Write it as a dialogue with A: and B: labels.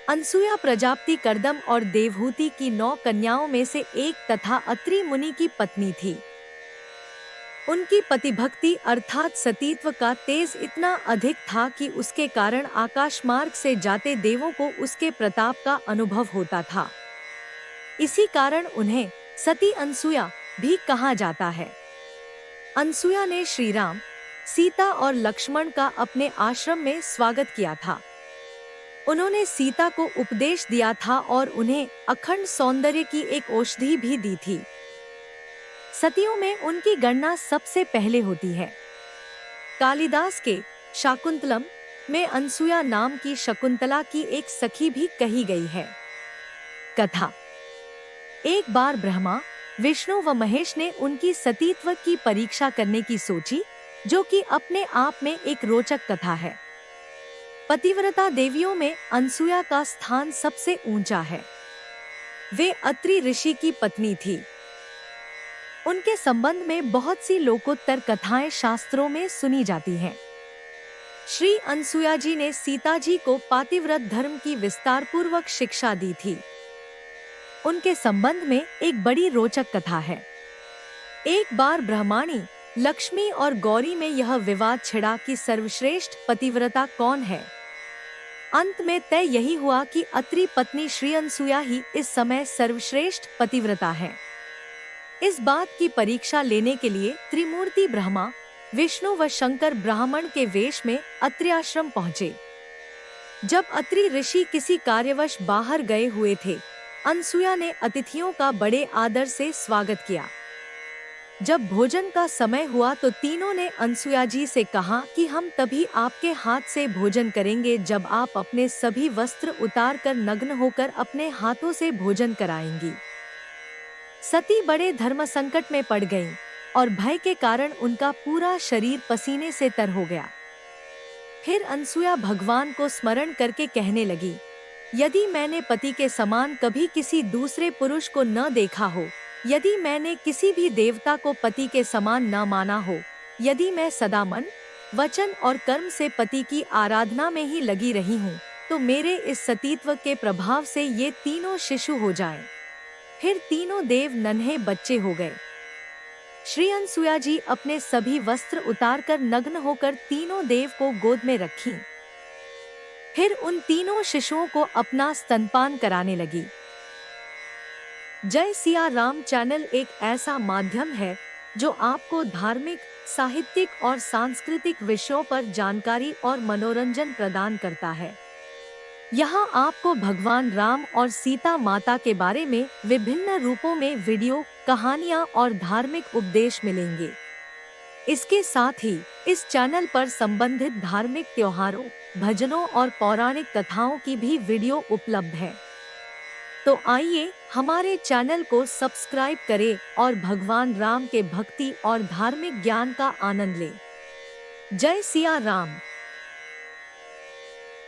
A: अनसुया प्रजापति कर्दम और देवहूति की 9 कन्याओं में से एक तथा अत्रि मुनि की पत्नी थी। उनकी पतिभक्ति अर्थात सतीत्व का तेज इतना अधिक था कि उसके कारण आकाश मार्ग से जाते देवों को उसके प्रताप का अनुभव होता था। इसी कारण उन्हें सती अनसुया भी कहा जाता है। अनसुया ने श्री राम, सीता और लक्ष्मण का अपने आश्रम में स्वागत किया था। उन्होंने सीता को उपदेश दिया था और उन्हें अखंड सौंदर्य की एक औषधि भी दी थी। सतियों में उनकी गणना सबसे पहले होती है। कालिदास के शाकुंतलम में अनसुया नाम की शकुंतला की एक सखी भी कही गई है। कथा। एक बार ब्रह्मा, विष्णु व महेश ने उनकी सतीत्व की परीक्षा करने की सोची, जो कि अपने आप में एक रोचक कथा है। पतिव्रता देवियों में अनसुया का स्थान सबसे ऊंचा है। वे अत्रि ऋषि की पत्नी थी। उनके संबंध में बहुत सी लोकोत्तर कथाएं शास्त्रों में सुनी जाती हैं। श्री अनसुया जी ने सीता जी को पातिव्रत धर्म की विस्तार पूर्वक शिक्षा दी थी। उनके संबंध में एक बड़ी रोचक कथा है। एक बार ब्रह्माणी, लक्ष्मी और गौरी में यह विवाद छिड़ा कि सर्वश्रेष्ठ पतिव्रता कौन है। अंत में तय यही हुआ कि अत्रि पत्नी श्री अनसुया ही इस समय सर्वश्रेष्ठ पतिव्रता है। इस बात की परीक्षा लेने के लिए त्रिमूर्ति ब्रह्मा, विष्णु व शंकर ब्राह्मण के वेश में अत्रि आश्रम पहुँचे। जब अत्रि ऋषि किसी कार्यवश बाहर गए हुए थे, अनसुया ने अतिथियों का बड़े आदर से स्वागत किया। जब भोजन का समय हुआ तो तीनों ने अनसुया जी से कहा कि हम तभी आपके हाथ से भोजन करेंगे जब आप अपने सभी वस्त्र उतार कर नग्न होकर अपने हाथों से भोजन कराएंगी। सती बड़े धर्म संकट में पड़ गईं और भय के कारण उनका पूरा शरीर पसीने से तर हो गया। फिर अनसुया भगवान को स्मरण करके कहने लगी, यदि मैंने पति के समान कभी किसी दूसरे पुरुष को न देखा हो, यदि मैंने किसी भी देवता को पति के समान न माना हो, यदि मैं सदा मन, वचन और कर्म से पति की आराधना में ही लगी रही हूँ, तो मेरे इस सतीत्व के प्रभाव से ये तीनों शिशु हो जाएं। फिर तीनों देव नन्हे बच्चे हो गए। श्री अनसुया जी अपने सभी वस्त्र उतारकर नग्न होकर तीनों देव को गोद में रखीं। फिर उन तीनों शिशुओं को अपना स्तनपान कराने लगी। जय सिया राम चैनल एक ऐसा माध्यम है जो आपको धार्मिक, साहित्यिक और सांस्कृतिक विषयों पर जानकारी और मनोरंजन प्रदान करता है। यहाँ आपको भगवान राम और सीता माता के बारे में विभिन्न रूपों में वीडियो, कहानियाँ और धार्मिक उपदेश मिलेंगे। इसके साथ ही इस चैनल पर संबंधित धार्मिक त्योहारों, भजनों और पौराणिक कथाओं की भी वीडियो उपलब्ध है। तो आइए हमारे चैनल को सब्सक्राइब करें और भगवान राम के भक्ति और धार्मिक ज्ञान का आनंद लें। जय सिया राम।